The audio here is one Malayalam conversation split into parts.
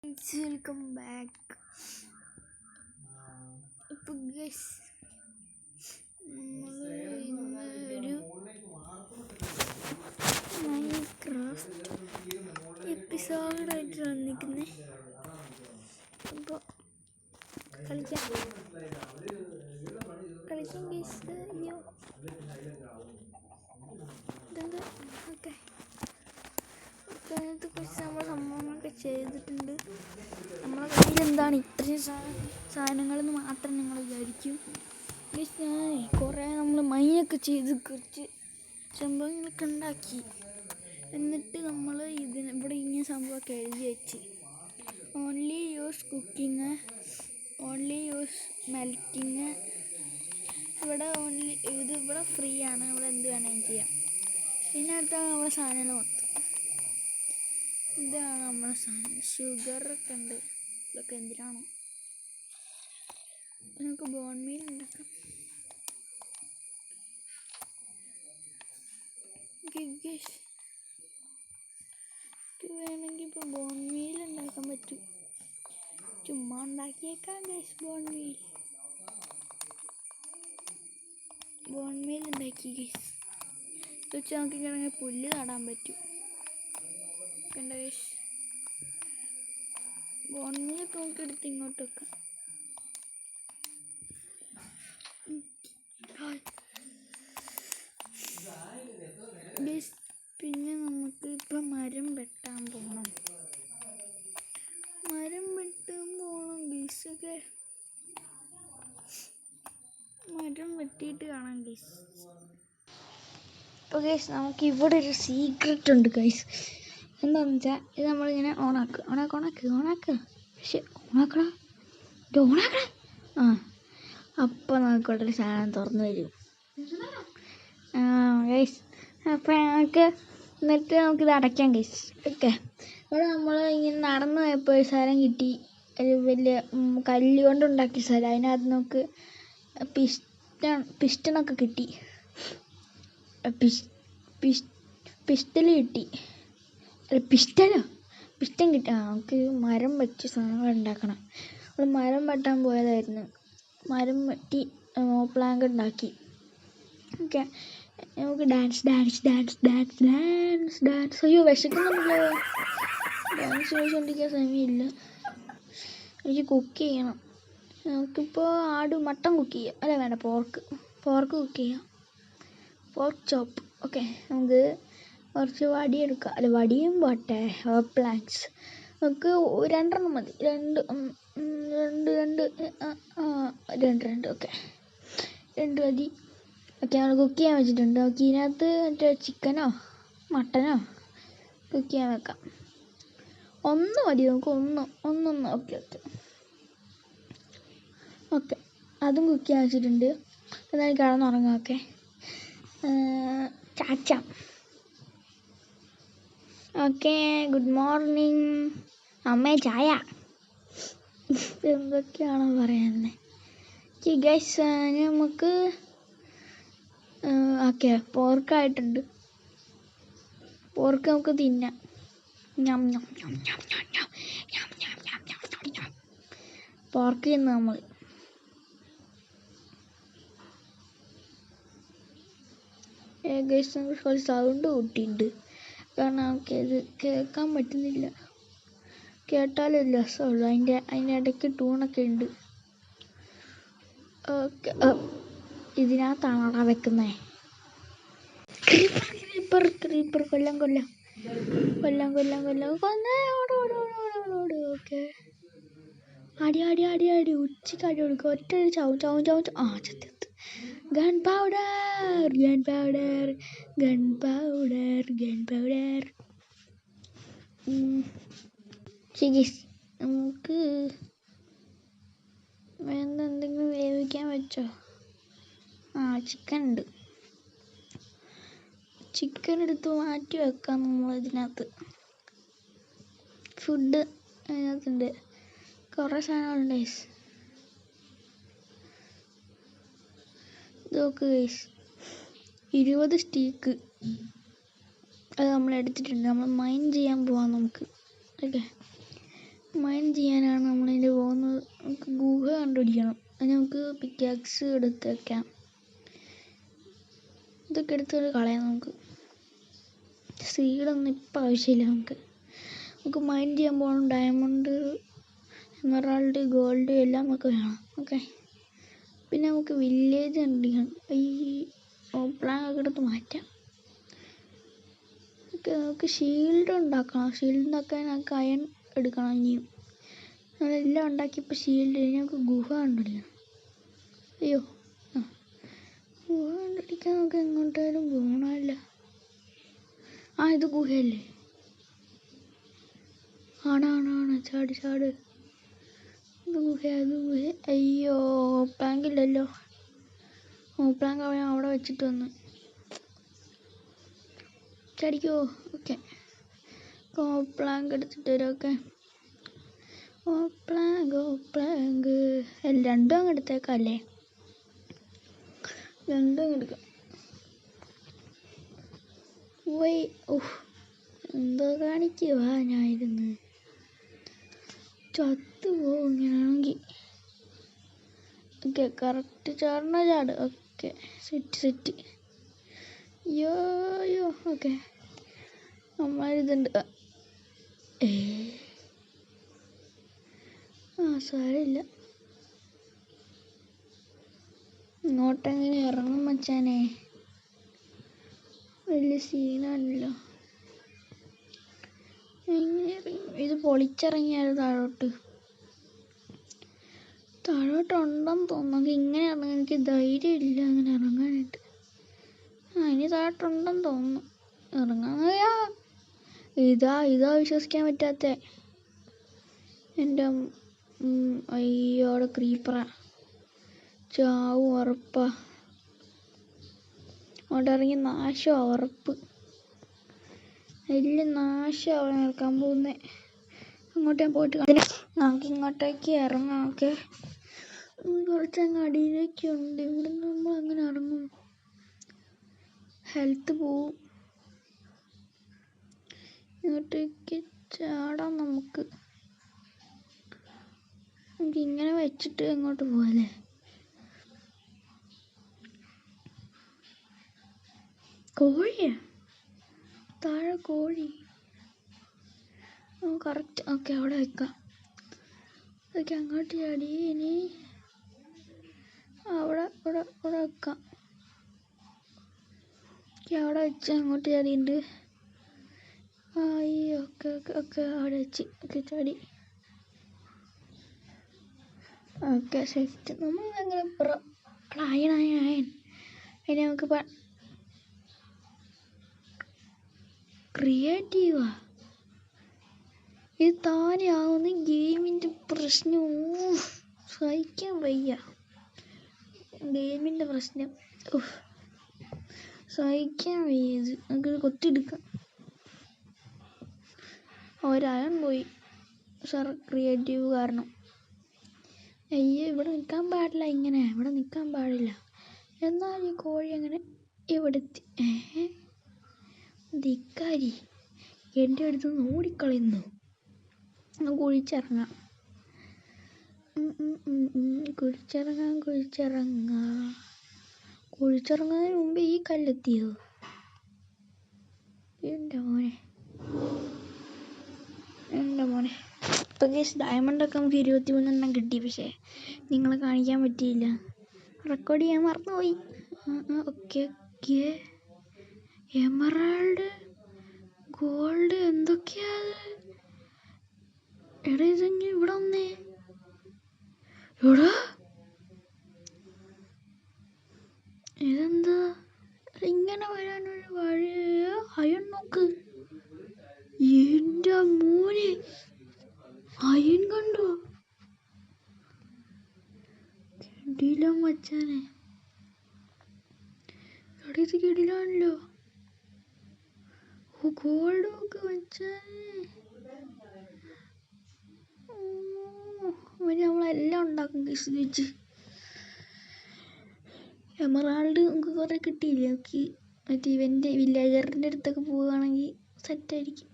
Welcome back. ഇപ്പോൾ ഗൈസ് നമ്മൾ ഇന്നൊരു മൈൻക്രാഫ്റ്റ് എപ്പിസോഡായിട്ട് വന്നിരിക്കുന്നത്. അപ്പോൾ കളിക്കാം ഗൈസ്. അയ്യോ ഇതെന്താ? ഓക്കെ, അതിനകത്ത് കുറച്ച് നമ്മൾ സംഭവങ്ങളൊക്കെ ചെയ്തിട്ടുണ്ട്. നമ്മളെ കയ്യിൽ എന്താണ് ഇത്രയും സാധനങ്ങളെന്ന് മാത്രം നിങ്ങൾ വിചാരിക്കും. ഞാൻ കുറേ നമ്മൾ മൈനൊക്കെ ചെയ്ത് കുറച്ച് സംഭവങ്ങളൊക്കെ ഉണ്ടാക്കി. എന്നിട്ട് നമ്മൾ ഇവിടെ ഇങ്ങനെ സംഭവമൊക്കെ എഴുതി വെച്ച് only use cooking, only use melting. ഇവിടെ ഇവിടെ ഫ്രീ ആണ്, ഇവിടെ എന്ത് വേണമെങ്കിലും ചെയ്യാം. ഇതിനകത്താണ് നമ്മളെ സാധനങ്ങൾ മൊത്തം. ഇതാണ് നമ്മളെ സാധനം. ഷുഗറൊക്കെ ഉണ്ട്. ഇതൊക്കെ എന്തിനാണോ? നമുക്ക് ബോൺ മീൽ ഉണ്ടാക്കാം. വേണമെങ്കിൽ ഇപ്പോൾ ബോൺ മീൽ ഉണ്ടാക്കാൻ പറ്റും. ചുമ്മാ ഉണ്ടാക്കിയേക്കാം ഗൈസ്. ബോൺ മീൽ ഉണ്ടാക്കി ഗൈസ്. ഇത് വെച്ച് നമുക്ക് ഇങ്ങനെ പുല്ല് നടാൻ പറ്റും. കണ്ട ഗൈസ്, ബോൺ മീലൊക്കെ നമുക്ക് എടുത്ത് ഇങ്ങോട്ട് വെക്കാം. പിന്നെ നമുക്ക് ഇപ്പം മരം വെട്ടാൻ പോകണം. ഗീസൊക്കെ മരം വെട്ടിയിട്ട് കാണാം ഗീസ്. ഇപ്പോൾ ഗൈസ് നമുക്ക് ഇവിടെ ഒരു സീക്രട്ട് ഉണ്ട് ഗൈസ്. എന്താണെന്ന് വെച്ചാൽ ഇത് നമ്മളിങ്ങനെ ഓണാക്കുക. പക്ഷെ ഓണാക്കണ അപ്പോൾ നമുക്ക് ഇവിടെ ഒരു സാധനം തുറന്നു വരും ഗൈസ്. അപ്പോൾ എന്നിട്ട് നമുക്കിത് അടയ്ക്കാം ഗൈസ്. ഓക്കെ, ഇവിടെ നമ്മൾ ഇങ്ങനെ നടന്നു പോയപ്പോൾ ഒരു സ്ഥലം കിട്ടി. ഒരു വലിയ കല്ല് കൊണ്ടുണ്ടാക്കിയ സ്ഥലം. അതിനകത്ത് നമുക്ക് പിസ്റ്റണൊക്കെ കിട്ടി. പിസ്റ്റൽ കിട്ടി. പിസ്റ്റൻ കിട്ടി. നമുക്ക് മരം വെച്ച് സാധനങ്ങൾ ഉണ്ടാക്കണം. നമ്മൾ മരം വെട്ടാൻ പോയതായിരുന്നു. മരം വെട്ടി പ്ലാങ്ക് ഉണ്ടാക്കി. ഓക്കെ, നമുക്ക് ഡാൻസ്. അയ്യോ വിശക്കുന്നുണ്ടല്ലോ. ഡാൻസ് ചോദിച്ചുകൊണ്ടിരിക്കാൻ സമയമില്ല. എനിക്ക് കുക്ക് ചെയ്യണം. നമുക്കിപ്പോൾ മട്ടൺ കുക്ക് ചെയ്യാം. അല്ല വേണ്ട, പോർക്ക് കുക്ക് ചെയ്യാം. പോർക്ക് ചോപ്പ്. ഓക്കെ, നമുക്ക് കുറച്ച് വടിയെടുക്കാം. അല്ല വടിയും പോട്ടെ, പ്ലാങ്ക്സ് നമുക്ക് 2 മതി. രണ്ട്. ഓക്കെ, 2 മതി. ഓക്കെ, നമ്മൾ കുക്ക് ചെയ്യാൻ വെച്ചിട്ടുണ്ട്. നമുക്ക് ഇതിനകത്ത് മറ്റേ ചിക്കനോ മട്ടനോ കുക്ക് ചെയ്യാൻ വെക്കാം. 1 മതി നമുക്ക്. ഒന്ന്. ഓക്കെ, അതും കുക്ക് ചെയ്യാൻ വെച്ചിട്ടുണ്ട്. എന്നാലും കിടന്നുറങ്ങാം. ഓക്കെ, ചാച്ച. ഓക്കെ, ഗുഡ് മോർണിംഗ് അമ്മേ, ചായ. എന്തൊക്കെയാണോ പറയുന്നത് ഗൈസ്. നമുക്ക് ഓക്കെ, പോർക്കായിട്ടുണ്ട്. പോർക്ക് നമുക്ക് തിന്നാം. പോർക്ക് തിന്ന് നമ്മൾ. ഗൈസ്, നമുക്ക് കുറച്ച് സൗണ്ട് കൂട്ടിയിട്ടുണ്ട്. കാരണം നമുക്കിത് കേൾക്കാൻ പറ്റുന്നില്ല. കേട്ടാലും രസമുള്ളൂ. അതിൻ്റെ ഇടയ്ക്ക് ടൂണൊക്കെ ഉണ്ട്. ഓക്കെ, ഇതിനകത്താണ് അവിടെ വെക്കുന്നത്. ക്രീപ്പർ കൊല്ലാം. ഓക്കെ, അടി ഉച്ചയ്ക്ക് അടി കൊടുക്കുക. ഒറ്റ ചാവും. ചത്ത്. Gun powder. നമുക്ക് എന്തെങ്കിലും വേവിക്കാൻ വെച്ചോ? ചിക്കൻ ഉണ്ട്. ചിക്കൻ എടുത്ത് മാറ്റി വെക്കാം. നമ്മൾ ഇതിനകത്ത് ഫുഡ് അതിനകത്തുണ്ട്. കുറേ സാധനങ്ങളുണ്ട് ഗൈസ്. നോക്ക് ഗൈസ്, 20 സ്റ്റീക്ക് അത് നമ്മൾ എടുത്തിട്ടുണ്ട്. നമ്മൾ മൈൻ ചെയ്യാൻ പോവാം നമുക്ക്. ഓക്കെ, മൈൻ ചെയ്യാനാണ് നമ്മളതിൻ്റെ പോകുന്നത്. നമുക്ക് ഗുഹ കണ്ടുപിടിക്കണം. അതിന് നമുക്ക് പിക്കാക്സ് എടുത്ത് വെക്കാം. ഇതൊക്കെ എടുത്ത് കളയാം. നമുക്ക് സീഡൊന്നും ഇപ്പം ആവശ്യമില്ല. നമുക്ക് മൈൻ ചെയ്യാൻ പോകണം. ഡയമണ്ട്, എമറാൾഡ്, ഗോൾഡ് എല്ലാം നമുക്ക് വേണം. ഓക്കെ, പിന്നെ നമുക്ക് വില്ലേജ് കണ്ടുപിടിക്കണം. ഈ പ്ലാൻ ഒക്കെ എടുത്ത് മാറ്റാം. നമുക്ക് ഷീൽഡ് ഉണ്ടാക്കണം. ഷീൽഡ് ഉണ്ടാക്കാൻ നമുക്ക് അയൺ എടുക്കണം. ഇനിയും നമ്മളെല്ലാം ഉണ്ടാക്കിയപ്പോൾ ഷീൽഡ് നമുക്ക് ഗുഹ കണ്ടുപിടിക്കണം. അയ്യോ, ഗുഹ കണ്ടുപിടിക്കാൻ നമുക്ക് എങ്ങോട്ടായാലും പോകണമല്ലോ. ഇത് ഗുഹയല്ലേ? ആണ്. ചാട്. ഇത് ഗുഹ. അയ്യോ, പ്ലാങ്കില്ലല്ലോ. പ്ലാങ്ക് അവൻ അവിടെ വെച്ചിട്ട് വന്ന് ചടിക്കോ. ഓക്കെ, പ്ലാങ്ക് എടുത്തിട്ട് വരും. ഓക്കെ, പ്ലാങ്ക് രണ്ടും അങ്ങ് എടുത്തേക്കാം അല്ലേ? രണ്ടും എടുക്കാം. എന്തോ കാണിക്കുവാ ഞാനിരുന്ന് ചത്തുപോകും ഇങ്ങനെയാണെങ്കിൽ. ഓക്കെ, കറക്റ്റ് ചാട്. Okay, set. യോ. ഓക്കെ, നമ്മളിതുണ്ട്. സാരമില്ല. ഇങ്ങോട്ടെങ്ങനെ ഇറങ്ങും മച്ചാനെ? വലിയ സീനാണല്ലോ. ഇത് പൊളിച്ചിറങ്ങിയാലും താഴോട്ടുണ്ടെന്ന് തോന്നുന്നു. ഇങ്ങനെ ഇറങ്ങാൻ എനിക്ക് ധൈര്യമില്ല. അങ്ങനെ ഇറങ്ങാനായിട്ട്. ഇനി താഴോട്ടുണ്ടെന്ന് തോന്നുന്നു. ഇറങ്ങാ. ഇതാ വിശ്വസിക്കാൻ പറ്റാത്ത. എൻ്റെ അയ്യോ, അവിടെ ക്രീപ്പറാ. ചാവും ഉറപ്പാ. അവിടെ ഇറങ്ങി നാശമാണ് ഉറപ്പ്. വലിയ നാശമാണ് ഇറക്കാൻ പോകുന്നത്. അങ്ങോട്ട് ഞാൻ പോയിട്ട് നമുക്ക് ഇങ്ങോട്ടേക്ക് ഇറങ്ങാം. ഓക്കെ, കുറച്ചങ്ങ് അടിയിലേക്കുണ്ട്. ഇവിടെ നമ്മൾ അങ്ങനെ ഇറങ്ങും. ഹെൽത്ത് പോവും. ഇങ്ങോട്ടേക്ക് ചാടാം. നമുക്ക് ഇങ്ങനെ വെച്ചിട്ട് ഇങ്ങോട്ട് പോവാല്ലേ? കോഴിയാ താഴെ കോഴി. കറക്റ്റ്. ഓക്കെ, അവിടെ വെക്കാം. ഓക്കെ, അങ്ങോട്ട് ചാടി. ഇനി അവിടെ വെക്കാം. അവിടെ വെച്ച് അങ്ങോട്ട് ചാടിയുണ്ട്. ഓക്കെ, അവിടെ വെച്ച്. ഓക്കെ, ചാടി. Okay, set. നമ്മൾ അങ്ങനെ അയൺ. ഇനി നമുക്ക് ക്രിയേറ്റീവാ. ഇത് താനെ ആവുന്ന ഗെയിമിൻ്റെ പ്രശ്നം. സഹിക്കാൻ വയ്യ. ഗെയിമിൻ്റെ പ്രശ്നം. സഹിക്കാൻ വയ്യ. ഇത് നമുക്കിത് കൊത്തിയെടുക്കാം. ഒരയൺ പോയി ക്രിയേറ്റീവ് കാരണം. അയ്യോ, ഇവിടെ നിൽക്കാൻ പാടില്ല. ഇവിടെ നിൽക്കാൻ പാടില്ല. എന്നാൽ ഈ കോഴി അങ്ങനെ ഇവിടെ ധിക്കാരി എൻ്റെ അടുത്ത് ഓടിക്കളയുന്നു. കുഴിച്ചിറങ്ങാം. കുഴിച്ചിറങ്ങുന്നതിന് മുമ്പ് ഈ കല്ലെത്തിയോ? എൻ്റെ മോനെ. ഇപ്പം ഡയമണ്ടൊക്കെ നമുക്ക് 23 കിട്ടി. പക്ഷേ നിങ്ങളെ കാണിക്കാൻ പറ്റിയില്ല. റെക്കോർഡ് ചെയ്യാൻ മറന്നുപോയി. ഓക്കെ. എമറാൾഡ്, ഗോൾഡ് എന്തൊക്കെയാ? എടാ, ഇതെങ്ങനെ ഇവിടെ വന്നേ? എടാ, ഇതെന്താ ഇങ്ങനെ വരാനൊരു വഴി? അയൺ നോക്ക്. എൻ്റെ മോനെ, അയൺ കണ്ടോ? കിടിലം മച്ചാനെ. എടാ, ഇത് കിടിലാണല്ലോ. ഗോൾഡ് നോക്ക് മച്ചാനെ. നമ്മളെല്ലാം ഉണ്ടാക്കും വെച്ച്. എമറാൾഡ് നമുക്ക് കുറേ കിട്ടിയില്ലേ? നമുക്ക് മറ്റേ ഇവൻ്റെ വില്ലേജറിൻ്റെ അടുത്തൊക്കെ പോവുകയാണെങ്കിൽ സെറ്റായിരിക്കും.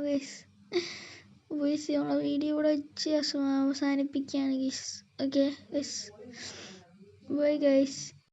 ഗൈസ്. ഗൈസ് നമ്മളെ വീഡിയോ ഇവിടെ വെച്ച് അവസാനിപ്പിക്കുകയാണ് guys. Okay guys, bye guys.